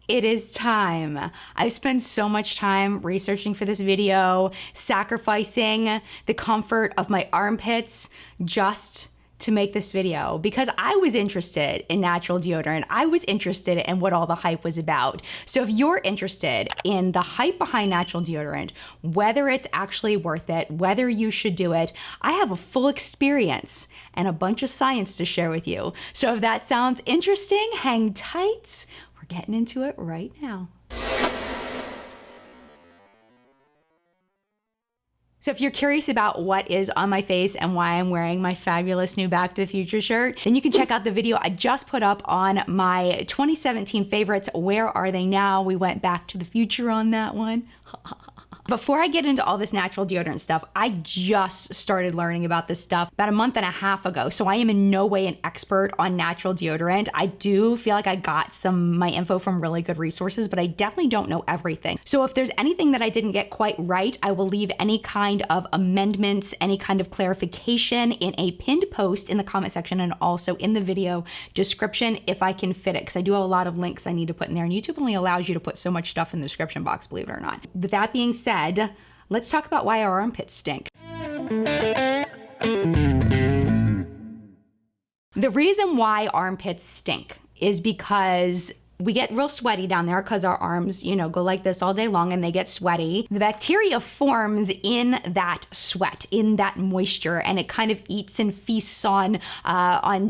It is time. I've spent so much time researching for this video, sacrificing the comfort of my armpits just to make this video because I was interested in natural deodorant. I was interested in what all the hype was about. So if you're interested in the hype behind natural deodorant, whether it's actually worth it, whether you should do it, I have a full experience and a bunch of science to share with you. So if that sounds interesting, hang tight. We're getting into it right now. So if you're curious about what is on my face and why I'm wearing my fabulous new Back to the Future shirt, then you can check out the video I just put up on my 2017 favorites. Where are they now? We went back to the future on that one. Before I get into all this natural deodorant stuff, I just started learning about this stuff about a month and a half ago. So I am in no way an expert on natural deodorant. I do feel like I got my info from really good resources, but I definitely don't know everything. So if there's anything that I didn't get quite right, I will leave any kind of amendments, any kind of clarification in a pinned post in the comment section and also in the video description if I can fit it, because I do have a lot of links I need to put in there, and YouTube only allows you to put so much stuff in the description box, believe it or not. With that being said, let's talk about why our armpits stink. The reason why armpits stink is because we get real sweaty down there because our arms, go like this all day long and they get sweaty. The bacteria forms in that sweat, in that moisture, and it kind of eats and feasts on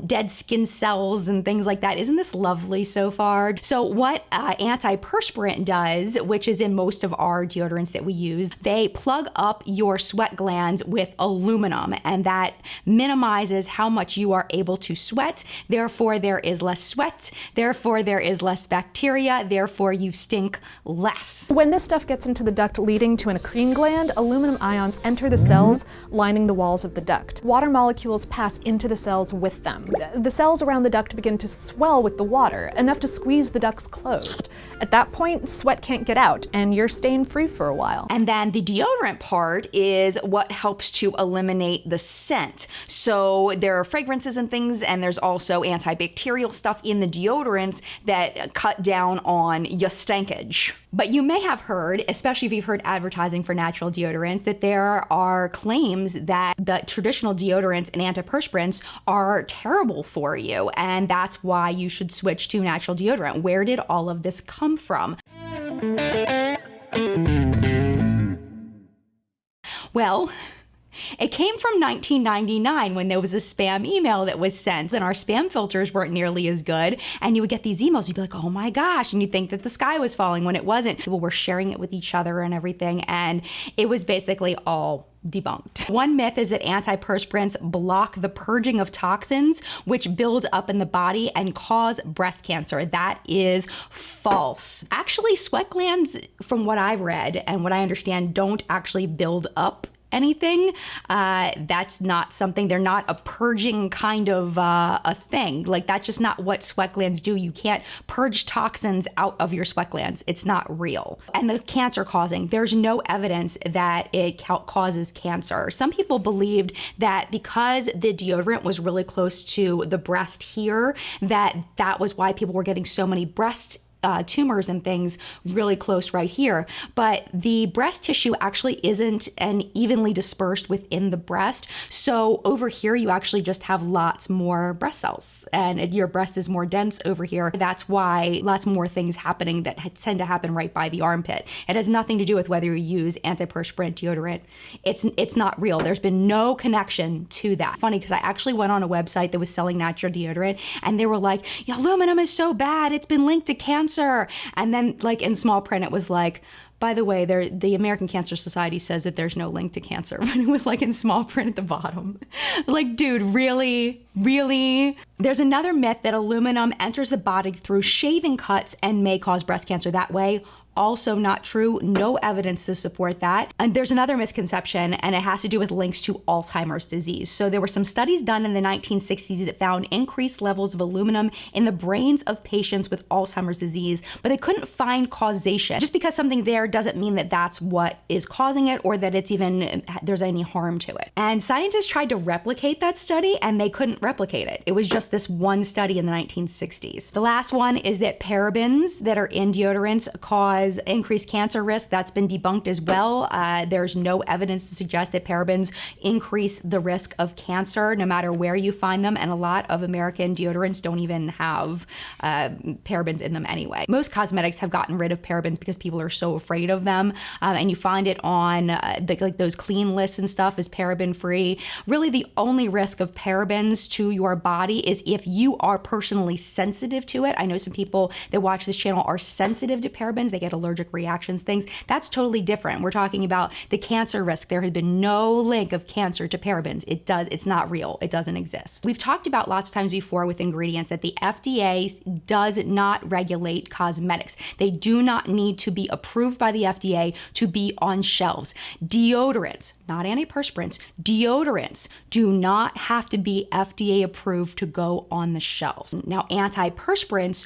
dead skin cells and things like that. Isn't this lovely so far? So what antiperspirant does, which is in most of our deodorants that we use, they plug up your sweat glands with aluminum, and that minimizes how much you are able to sweat. Therefore, there is less sweat. Therefore, there is less bacteria, therefore you stink less. When this stuff gets into the duct leading to an endocrine gland, aluminum ions enter the cells lining the walls of the duct. Water molecules pass into the cells with them. The cells around the duct begin to swell with the water, enough to squeeze the ducts closed. At that point, sweat can't get out, and you're stain free for a while. And then the deodorant part is what helps to eliminate the scent. So there are fragrances and things, and there's also antibacterial stuff in the deodorants that cut down on your stankage. But you may have heard, especially if you've heard advertising for natural deodorants, that there are claims that the traditional deodorants and antiperspirants are terrible for you, and that's why you should switch to natural deodorant. Where did all of this come from? Well, it came from 1999 when there was a spam email that was sent and our spam filters weren't nearly as good. And you would get these emails, you'd be like, oh my gosh, and you'd think that the sky was falling when it wasn't. People were sharing it with each other and everything, and it was basically all debunked. One myth is that antiperspirants block the purging of toxins, which build up in the body and cause breast cancer. That is false. Actually, sweat glands, from what I've read and what I understand, don't actually build up anything. That's not something, they're not a purging kind of a thing. Like, that's just not what sweat glands do. You can't purge toxins out of your sweat glands. It's not real. And the cancer causing, there's no evidence that it causes cancer. Some people believed that because the deodorant was really close to the breast here, that was why people were getting so many breast tumors and things really close right here. But the breast tissue actually isn't evenly dispersed within the breast. So over here, you actually just have lots more breast cells, and your breast is more dense over here. That's why lots more things happening that tend to happen right by the armpit. It has nothing to do with whether you use antiperspirant deodorant. It's not real. There's been no connection to that. Funny, because I actually went on a website that was selling natural deodorant, and they were like, aluminum is so bad, it's been linked to cancer. And then, like, in small print, it was like, by the way, the American Cancer Society says that there's no link to cancer, but it was like in small print at the bottom. Like, dude, really? Really? There's another myth that aluminum enters the body through shaving cuts and may cause breast cancer that way. also not true. No evidence to support that. And there's another misconception, and it has to do with links to Alzheimer's disease. So there were some studies done in the 1960s that found increased levels of aluminum in the brains of patients with Alzheimer's disease, but they couldn't find causation. Just because something there doesn't mean that that's what is causing it or that it's even, there's any harm to it. And scientists tried to replicate that study and they couldn't replicate it. It was just this one study in the 1960s. The last one is that parabens that are in deodorants cause increased cancer risk. That's been debunked as well. There's no evidence to suggest that parabens increase the risk of cancer no matter where you find them, and a lot of American deodorants don't even have parabens in them anyway. Most cosmetics have gotten rid of parabens because people are so afraid of them, and you find it on like those clean lists and stuff is paraben free. Really, the only risk of parabens to your body is if you are personally sensitive to it. I know some people that watch this channel are sensitive to parabens. They get allergic reactions, things. That's totally different. We're talking about the cancer risk. There has been no link of cancer to parabens. It's not real. It doesn't exist. We've talked about lots of times before with ingredients that the FDA does not regulate cosmetics. They do not need to be approved by the FDA to be on shelves. Deodorants, not antiperspirants, deodorants do not have to be FDA approved to go on the shelves. Now, antiperspirants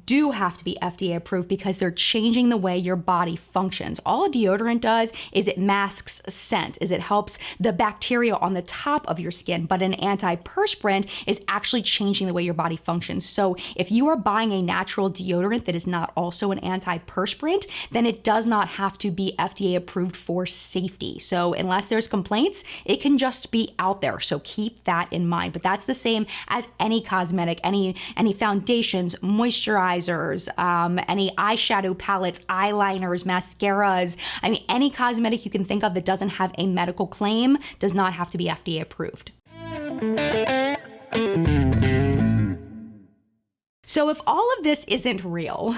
do have to be FDA approved because they're changing the way your body functions. All a deodorant does is it masks scent, is it helps the bacteria on the top of your skin, but an antiperspirant is actually changing the way your body functions. So if you are buying a natural deodorant that is not also an antiperspirant, then it does not have to be FDA approved for safety. So unless there's complaints, it can just be out there. So keep that in mind. But that's the same as any cosmetic, any foundations, moisturizers, any eyeshadow palettes, eyeliners, mascaras. I mean, any cosmetic you can think of that doesn't have a medical claim does not have to be FDA approved. So if all of this isn't real,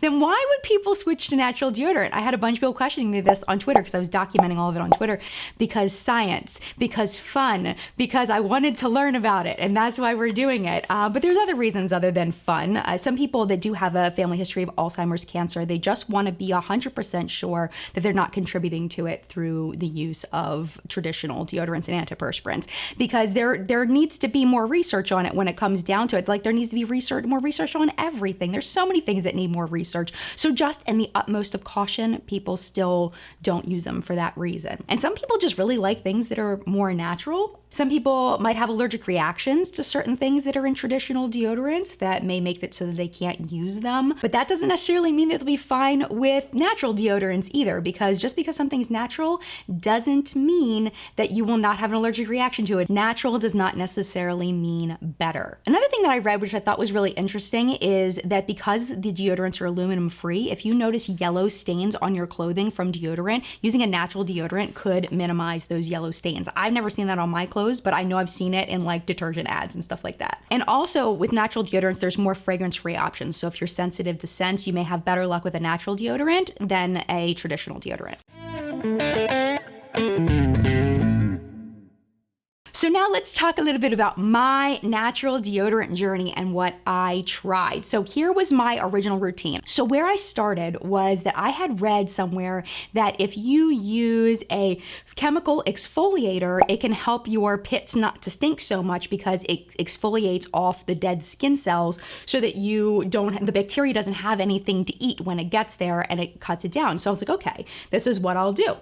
then why would people switch to natural deodorant? I had a bunch of people questioning me this on Twitter because I was documenting all of it on Twitter. Because science, because fun, because I wanted to learn about it, and that's why we're doing it. But there's other reasons other than fun. Some people that do have a family history of Alzheimer's cancer, they just want to be 100% sure that they're not contributing to it through the use of traditional deodorants and antiperspirants. Because there needs to be more research on it when it comes down to it. Like there needs to be more research on everything. There's so many things that need more research. So just in the utmost of caution, people still don't use them for that reason. And some people just really like things that are more natural. Some people might have allergic reactions to certain things that are in traditional deodorants that may make it so that they can't use them. But that doesn't necessarily mean that they'll be fine with natural deodorants either, because just because something's natural doesn't mean that you will not have an allergic reaction to it. Natural does not necessarily mean better. Another thing that I read, which I thought was really interesting, is that because the deodorants are aluminum free, if you notice yellow stains on your clothing from deodorant, using a natural deodorant could minimize those yellow stains. I've never seen that on my clothes, but I know I've seen it in like detergent ads and stuff like that. And also with natural deodorants, there's more fragrance-free options. So if you're sensitive to scents, you may have better luck with a natural deodorant than a traditional deodorant. So now let's talk a little bit about my natural deodorant journey and what I tried. So here was my original routine. So where I started was that I had read somewhere that if you use a chemical exfoliator, it can help your pits not to stink so much because it exfoliates off the dead skin cells so that the bacteria doesn't have anything to eat when it gets there, and it cuts it down. So I was like, okay, this is what I'll do.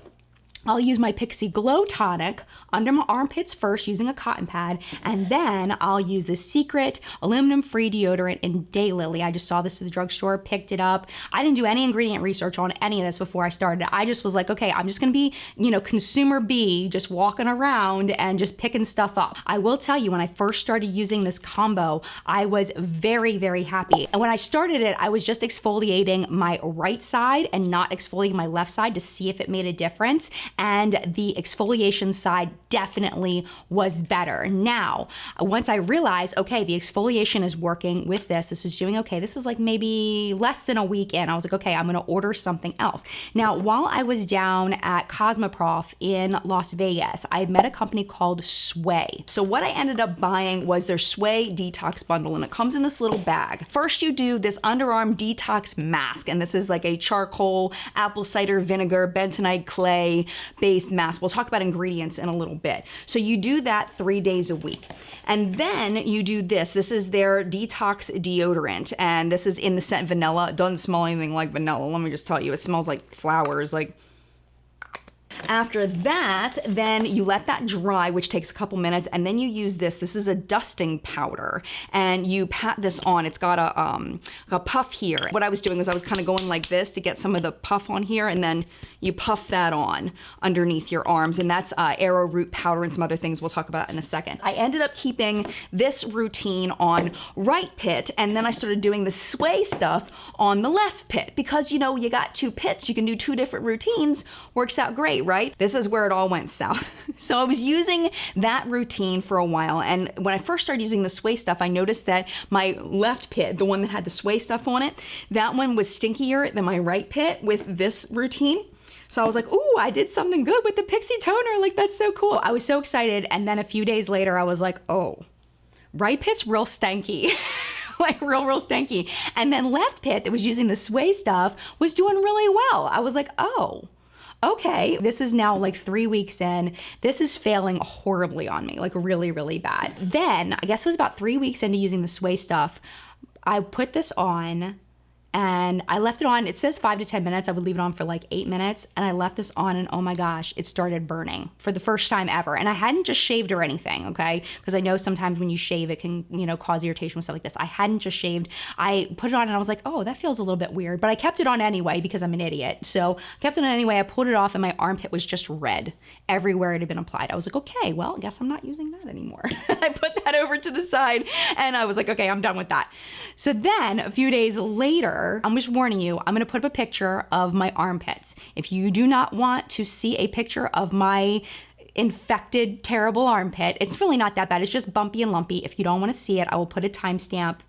I'll use my Pixie Glow Tonic under my armpits first using a cotton pad, and then I'll use the Secret aluminum-free deodorant in Daylily. I just saw this at the drugstore, picked it up. I didn't do any ingredient research on any of this before I started. I just was like, okay, I'm just gonna be, consumer bee, just walking around and just picking stuff up. I will tell you, when I first started using this combo, I was very, very happy. And when I started it, I was just exfoliating my right side and not exfoliating my left side to see if it made a difference. and the exfoliation side definitely was better. Now, once I realized, okay, the exfoliation is working with this is doing okay. This is like maybe less than a week in. I was like, okay, I'm gonna order something else. Now, while I was down at Cosmoprof in Las Vegas, I met a company called Sway. So what I ended up buying was their Sway Detox Bundle, and it comes in this little bag. First, you do this underarm detox mask, and this is like a charcoal, apple cider vinegar, bentonite clay based mask. We'll talk about ingredients in a little bit. So you do that 3 days a week. And then you do this. This is their detox deodorant, and this is in the scent vanilla. It doesn't smell anything like vanilla. Let me just tell you, it smells like flowers. Like, after that, then you let that dry, which takes a couple minutes, and then you use this. This is a dusting powder, and you pat this on. It's got a puff here. What I was doing was I was kind of going like this to get some of the puff on here, and then you puff that on underneath your arms, and that's arrowroot powder and some other things we'll talk about in a second. I ended up keeping this routine on right pit, and then I started doing the Sway stuff on the left pit, because you know, you got 2 pits, you can do 2 different routines, works out great, right? This is where it all went south. So I was using that routine for a while, and when I first started using the Sway stuff, I noticed that my left pit, the one that had the Sway stuff on it, that one was stinkier than my right pit with this routine. So I was like, ooh, I did something good with the Pixie toner. Like, that's so cool. I was so excited. And then a few days later, I was like, oh, right pit's real stanky. Like real stanky. And then left pit that was using the Sway stuff was doing really well. I was like, oh, okay, this is now like 3 weeks in. This is failing horribly on me, like really, really bad. Then, I guess it was about 3 weeks into using the Sway stuff, I put this on, and I left it on. It says 5 to 10 minutes. I would leave it on for like 8 minutes, and I left this on, and oh my gosh, it started burning for the first time ever. And I hadn't just shaved or anything, okay? Because I know sometimes when you shave, it can, you know, cause irritation with stuff like this. I hadn't just shaved. I put it on, and I was like, oh, that feels a little bit weird. But I kept it on anyway because I'm an idiot. So I kept it on anyway. I pulled it off, and my armpit was just red everywhere it had been applied. I was like, okay, well, I guess I'm not using that anymore. I put that over to the side, and I was like, okay, I'm done with that. So then a few days later, I'm just warning you, I'm gonna put up a picture of my armpits. If you do not want to see a picture of my infected, terrible armpit, it's really not that bad. It's just bumpy and lumpy. If you don't want to see it, I will put a timestamp,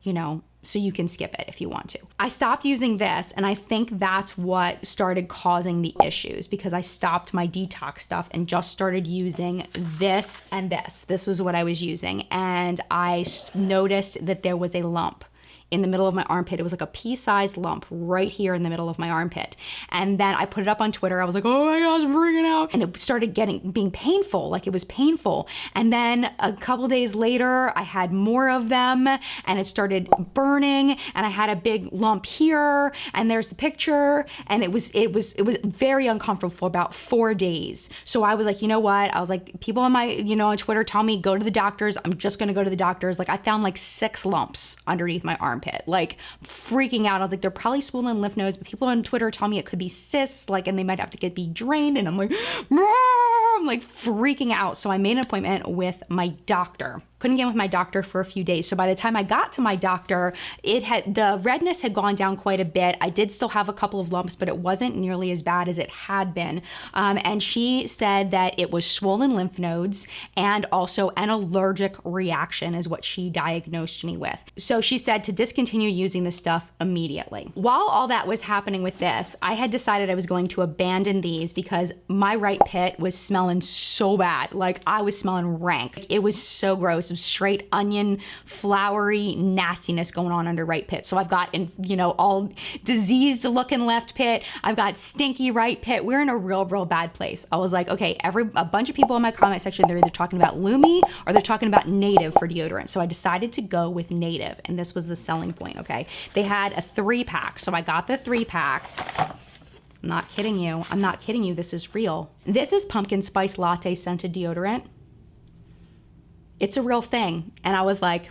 you know, so you can skip it if you want to. I stopped using this, and I think that's what started causing the issues, because I stopped my detox stuff and just started using this and this. This was what I was using, and I noticed that there was a lump in the middle of my armpit. It was like a pea-sized lump right here in the middle of my armpit. And then I put it up on Twitter. I was like, oh my gosh, I'm freaking out. And it started being painful. Like, it was painful. And then a couple days later, I had more of them, and it started burning, and I had a big lump here, and there's the picture. And it was very uncomfortable for about 4 days. So I was like, you know what? I was like, people on my, you know, on Twitter tell me, go to the doctors. I'm just gonna go to the doctors. Like, I found like 6 lumps underneath my armpit, like freaking out. I was like, they're probably swollen lymph nodes, but people on Twitter tell me it could be cysts, like, and they might have to be drained. And I'm like, I'm like freaking out. So I made an appointment with my doctor. Couldn't get in with my doctor for a few days. So by the time I got to my doctor, the redness had gone down quite a bit. I did still have a couple of lumps, but it wasn't nearly as bad as it had been. And she said that it was swollen lymph nodes and also an allergic reaction is what she diagnosed me with. So she said to discontinue using this stuff immediately. While all that was happening with this, I had decided I was going to abandon these because my right pit was smelling so bad. Like, I was smelling rank. It was so gross. It was straight onion, floury nastiness going on under right pit. So I've got, you know, all diseased looking left pit. I've got stinky right pit. We're in a real bad place. I was like, okay, a bunch of people in my comment section, they're either talking about Lumi or they're talking about Native for deodorant. So I decided to go with Native, and this was the selling point, okay? They had a 3-pack, so I got the 3-pack. I'm not kidding you. I'm not kidding you. This is real. This is pumpkin spice latte scented deodorant. It's a real thing. And I was like,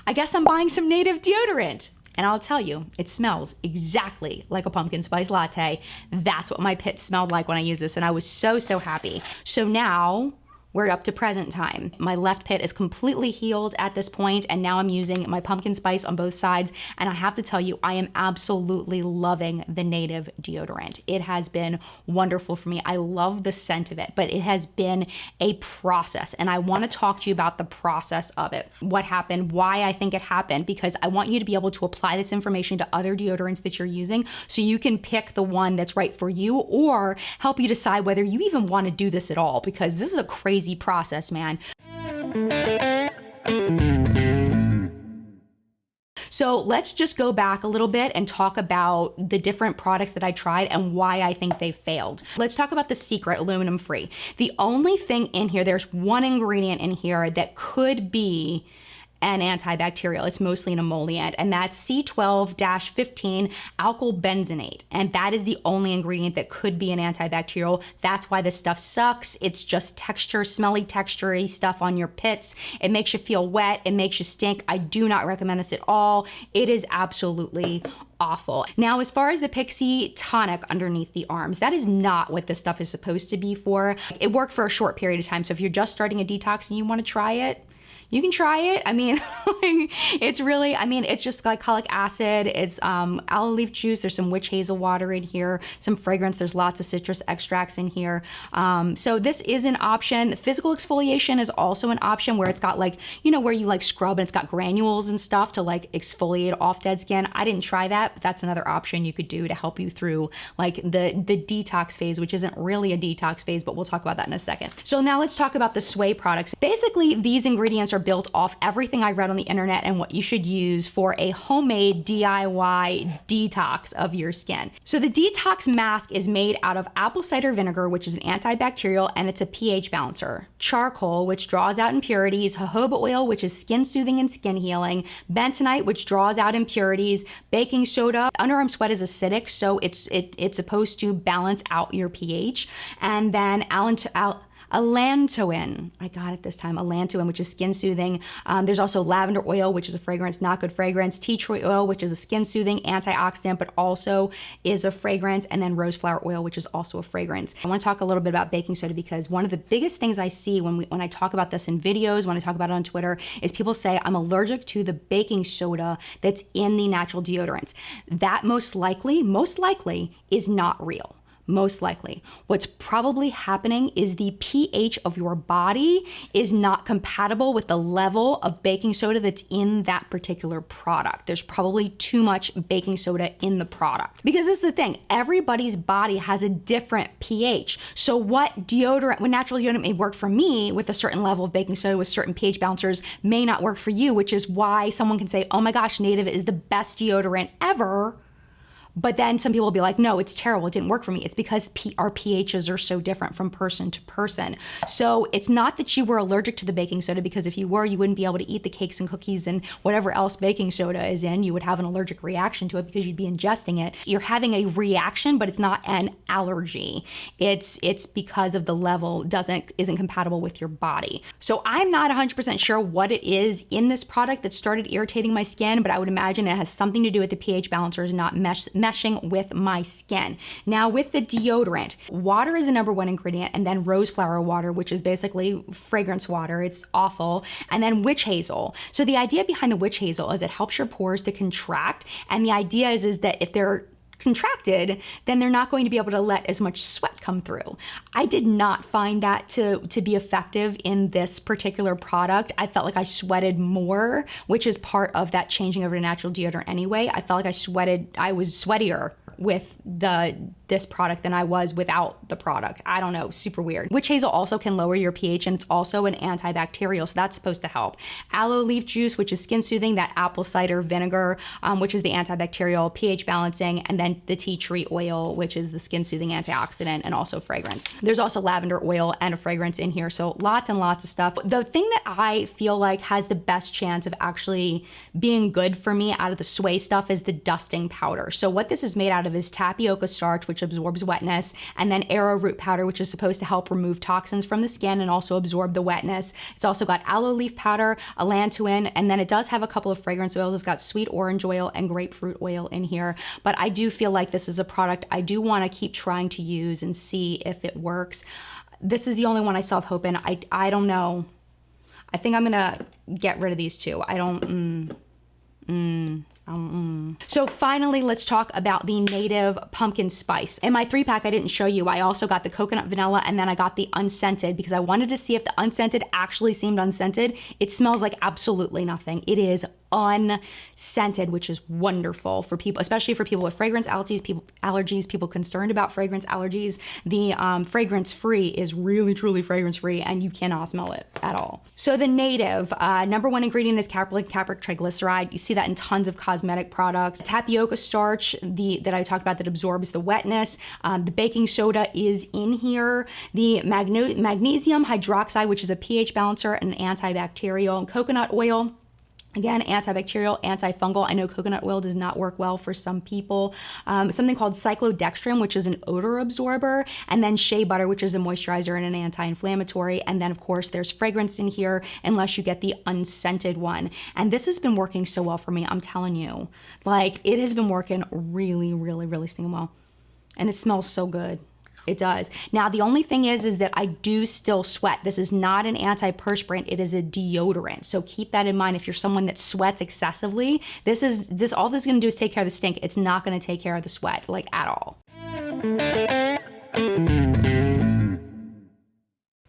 I guess I'm buying some Native deodorant. And I'll tell you, it smells exactly like a pumpkin spice latte. That's what my pit smelled like when I used this. And I was so happy. So now We're up to present time. My left pit is completely healed at this point, and now I'm using my pumpkin spice on both sides. And I have to tell you, I am absolutely loving the Native deodorant. It has been wonderful for me. I love the scent of it, but it has been a process. And I want to talk to you about the process of it, what happened, why I think it happened, because I want you to be able to apply this information to other deodorants that you're using so you can pick the one that's right for you, or help you decide whether you even want to do this at all, because this is a crazy process, man. So let's just go back a little bit and talk about the different products that I tried and why I think they failed. Let's talk about the Secret aluminum free. The only thing in here, there's one ingredient in here that could be an antibacterial. It's mostly an emollient, and that's C12-15 alkyl benzenate. And that is the only ingredient that could be an antibacterial. That's why this stuff sucks. It's just texture, smelly, texture-y stuff on your pits. It makes you feel wet. It makes you stink. I do not recommend this at all. It is absolutely awful. Now, as far as the Pixie tonic underneath the arms, that is not what this stuff is supposed to be for. It worked for a short period of time. So if you're just starting a detox and you want to try it, you can try it. I mean, it's really, I mean, it's just glycolic acid. It's aloe leaf juice. There's some witch hazel water in here, some fragrance. There's lots of citrus extracts in here. So this is an option. Physical exfoliation is also an option, where it's got like, you know, where you like scrub and it's got granules and stuff to like exfoliate off dead skin. I didn't try that, but that's another option you could do to help you through like the detox phase, which isn't really a detox phase, but we'll talk about that in a second. So now let's talk about the Sway products. Basically, these ingredients are built off everything I read on the internet and what you should use for a homemade DIY detox of your skin. So the detox mask is made out of apple cider vinegar, which is an antibacterial, and it's a pH balancer. Charcoal, which draws out impurities. Jojoba oil, which is skin soothing and skin healing. Bentonite, which draws out impurities. Baking soda. Underarm sweat is acidic, so it's supposed to balance out your pH. And then allantoin, I got it this time, allantoin, which is skin soothing. There's also lavender oil, which is a fragrance, not good fragrance. Tea tree oil, which is a skin soothing antioxidant, but also is a fragrance. And then rose flower oil, which is also a fragrance. I want to talk a little bit about baking soda, because one of the biggest things I see when I talk about this in videos, when I talk about it on Twitter, is people say I'm allergic to the baking soda that's in the natural deodorants. That most likely is not real. Most likely. What's probably happening is the pH of your body is not compatible with the level of baking soda that's in that particular product. There's probably too much baking soda in the product. Because this is the thing, everybody's body has a different pH. So what natural deodorant may work for me with a certain level of baking soda with certain pH balancers may not work for you, which is why someone can say, oh my gosh, Native is the best deodorant ever. But then some people will be like, no, it's terrible. It didn't work for me. It's because our pHs are so different from person to person. So it's not that you were allergic to the baking soda, because if you were, you wouldn't be able to eat the cakes and cookies and whatever else baking soda is in. You would have an allergic reaction to it because you'd be ingesting it. You're having a reaction, but it's not an allergy. It's because of the level isn't compatible with your body. So I'm not 100% sure what it is in this product that started irritating my skin, but I would imagine it has something to do with the pH balancers not meshing with my skin. Now with the deodorant, water is the number one ingredient, and then rose flower water, which is basically fragrance water. It's awful. And then witch hazel. So the idea behind the witch hazel is it helps your pores to contract. And the idea is that if they're contracted, then they're not going to be able to let as much sweat come through. I did not find that to be effective in this particular product. I felt like I sweated more, which is part of that changing over to natural deodorant anyway. I felt like I was sweatier with this product than I was without the product. I don't know, super weird. Witch hazel also can lower your pH, and it's also an antibacterial, so that's supposed to help. Aloe leaf juice, which is skin soothing, that apple cider vinegar, which is the antibacterial, pH balancing, and then the tea tree oil, which is the skin soothing antioxidant and also fragrance. There's also lavender oil and a fragrance in here, so lots and lots of stuff. The thing that I feel like has the best chance of actually being good for me out of the Sway stuff is the dusting powder. So what this is made out of is tapioca starch, which absorbs wetness, and then arrowroot powder, which is supposed to help remove toxins from the skin and also absorb the wetness. It's also got aloe leaf powder, allantoin, and then it does have a couple of fragrance oils. It's got sweet orange oil and grapefruit oil in here. But I do feel like this is a product I do want to keep trying to use and see if it works. this is the only one I still have hope in. I don't know. I think I'm gonna get rid of these two. I don't, So finally, let's talk about the native pumpkin spice. In my 3-pack, I didn't show you, I also got the coconut vanilla, and then I got the unscented because I wanted to see if the unscented actually seemed unscented. It smells like absolutely nothing. It is unscented, which is wonderful for people, especially for people with fragrance allergies, people concerned about fragrance allergies. The fragrance free is really, truly fragrance free, and you cannot smell it at all. So the native, number one ingredient is caprylic triglyceride. You see that in tons of cosmetic products. Tapioca starch, that I talked about, that absorbs the wetness. The baking soda is in here. The magnesium hydroxide, which is a pH balancer and antibacterial. Coconut oil, again, antibacterial, antifungal. I know coconut oil does not work well for some people. Something called cyclodextrin, which is an odor absorber, and then shea butter, which is a moisturizer and an anti-inflammatory. And then, of course, there's fragrance in here, unless you get the unscented one. And this has been working so well for me, I'm telling you. Like, it has been working really, really, really stinking well. And it smells so good. It does. Now, the only thing is that I do still sweat. This is not an antiperspirant. It is a deodorant. So keep that in mind. If you're someone that sweats excessively, all this is going to do is take care of the stink. It's not going to take care of the sweat, like, at all.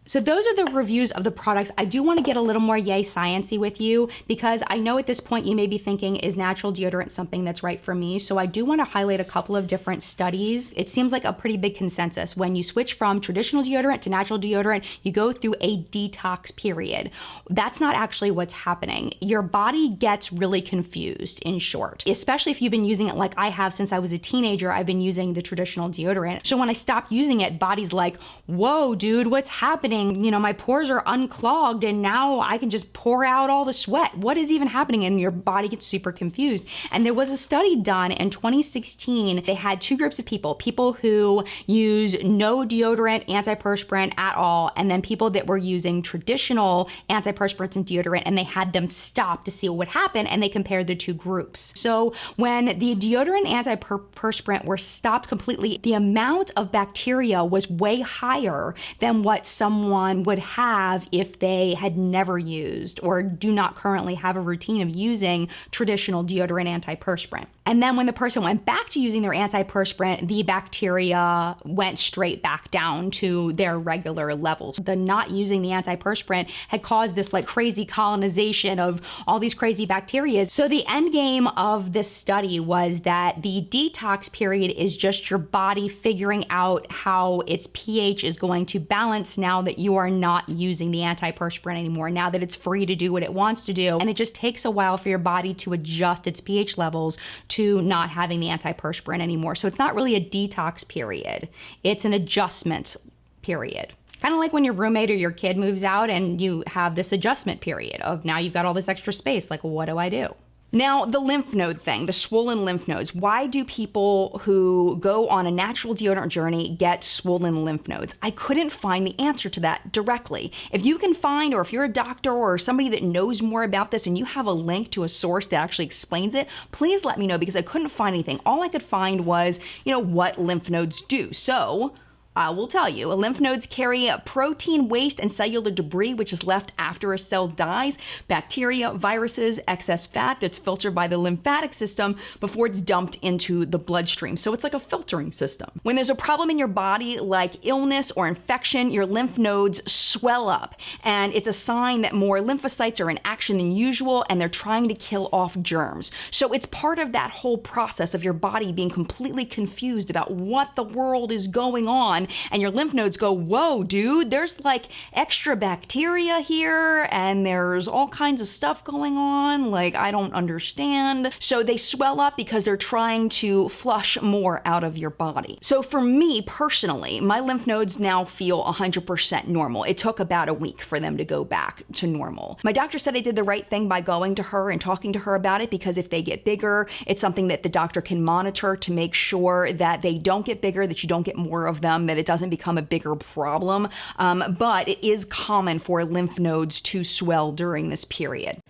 So those are the reviews of the products. I do want to get a little more yay sciencey with you, because I know at this point you may be thinking, is natural deodorant something that's right for me? So I do want to highlight a couple of different studies. It seems like a pretty big consensus. When you switch from traditional deodorant to natural deodorant, you go through a detox period. That's not actually what's happening. Your body gets really confused, in short, especially if you've been using it like I have since I was a teenager. I've been using the traditional deodorant. So when I stopped using it, body's like, whoa, dude, what's happening? You know, my pores are unclogged and now I can just pour out all the sweat. What is even happening? And your body gets super confused. And there was a study done in 2016. They had two groups of people who use no deodorant, antiperspirant at all, and then people that were using traditional antiperspirants and deodorant, and they had them stop to see what would happen, and they compared the two groups. So when the deodorant antiperspirant were stopped completely, the amount of bacteria was way higher than what someone would have if they had never used or do not currently have a routine of using traditional deodorant antiperspirant. And then when the person went back to using their antiperspirant, the bacteria went straight back down to their regular levels. The not using the antiperspirant had caused this like crazy colonization of all these crazy bacteria. So the end game of this study was that the detox period is just your body figuring out how its pH is going to balance now that you are not using the antiperspirant anymore, now that it's free to do what it wants to do. And it just takes a while for your body to adjust its pH levels to not having the antiperspirant anymore. So it's not really a detox period. It's an adjustment period. Kind of like when your roommate or your kid moves out and you have this adjustment period of now you've got all this extra space. Like, what do I do? Now, the lymph node thing, the swollen lymph nodes. Why do people who go on a natural deodorant journey get swollen lymph nodes? I couldn't find the answer to that directly. If you can find, or if you're a doctor or somebody that knows more about this and you have a link to a source that actually explains it, please let me know, because I couldn't find anything. All I could find was, what lymph nodes do. So I will tell you, lymph nodes carry protein waste and cellular debris, which is left after a cell dies, bacteria, viruses, excess fat that's filtered by the lymphatic system before it's dumped into the bloodstream. So it's like a filtering system. When there's a problem in your body, like illness or infection, your lymph nodes swell up, and it's a sign that more lymphocytes are in action than usual, and they're trying to kill off germs. So it's part of that whole process of your body being completely confused about what the world is going on. And your lymph nodes go, whoa, dude, there's like extra bacteria here and there's all kinds of stuff going on. Like, I don't understand. So they swell up because they're trying to flush more out of your body. So for me personally, my lymph nodes now feel 100% normal. It took about a week for them to go back to normal. My doctor said I did the right thing by going to her and talking to her about it, because if they get bigger, it's something that the doctor can monitor to make sure that they don't get bigger, that you don't get more of them, that it doesn't become a bigger problem. But it is common for lymph nodes to swell during this period.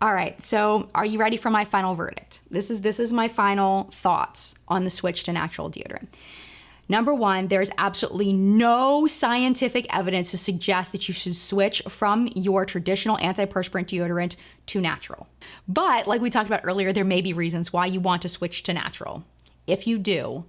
All right, so are you ready for my final verdict? This is my final thoughts on the switch to natural deodorant. Number one, there's absolutely no scientific evidence to suggest that you should switch from your traditional antiperspirant deodorant to natural. But like we talked about earlier, there may be reasons why you want to switch to natural. If you do,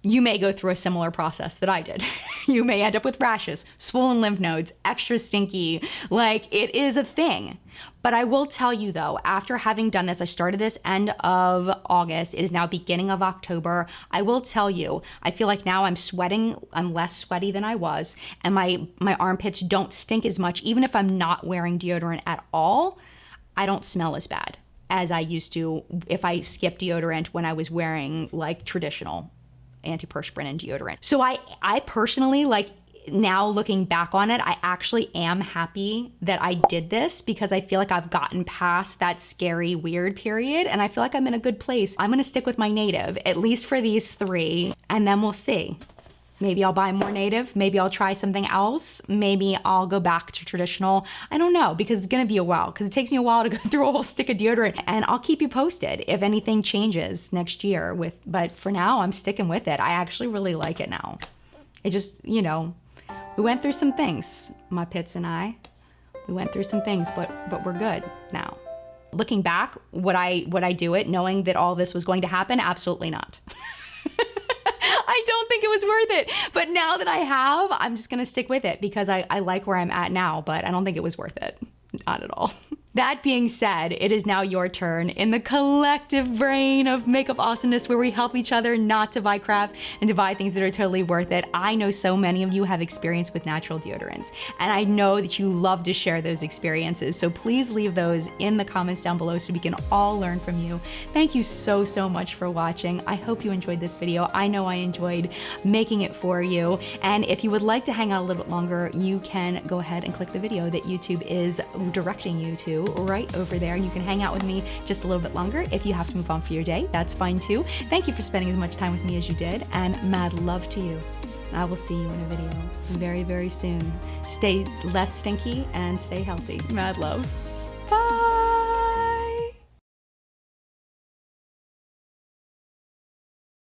you may go through a similar process that I did. You may end up with rashes, swollen lymph nodes, extra stinky. Like, it is a thing. But I will tell you though, after having done this, I started this end of August. It is now beginning of October. I will tell you, I feel like now I'm sweating. I'm less sweaty than I was. And my armpits don't stink as much. Even if I'm not wearing deodorant at all, I don't smell as bad as I used to if I skipped deodorant when I was wearing like traditional antiperspirant and deodorant. So I personally, like, now looking back on it, I actually am happy that I did this because I feel like I've gotten past that scary, weird period and I feel like I'm in a good place. I'm gonna stick with my native, at least for these 3, and then we'll see. Maybe I'll buy more native, maybe I'll try something else, maybe I'll go back to traditional. I don't know, because it's gonna be a while, because it takes me a while to go through a whole stick of deodorant, and I'll keep you posted if anything changes next year but for now, I'm sticking with it. I actually really like it now. It just, we went through some things, my pits and I. We went through some things, but we're good now. Looking back, would I do it knowing that all this was going to happen? Absolutely not. I don't think it was worth it. But now that I have, I'm just gonna stick with it because I like where I'm at now, but I don't think it was worth it. Not at all. That being said, it is now your turn in the collective brain of makeup awesomeness where we help each other not to buy crap and to buy things that are totally worth it. I know so many of you have experience with natural deodorants, and I know that you love to share those experiences. So please leave those in the comments down below so we can all learn from you. Thank you so much for watching. I hope you enjoyed this video. I know I enjoyed making it for you. And if you would like to hang out a little bit longer, you can go ahead and click the video that YouTube is directing you to right over there. You can hang out with me just a little bit longer. If you have to move on for your day, that's fine too. Thank you for spending as much time with me as you did, and mad love to you. I will see you in a video very soon. Stay less stinky and stay healthy. Mad love.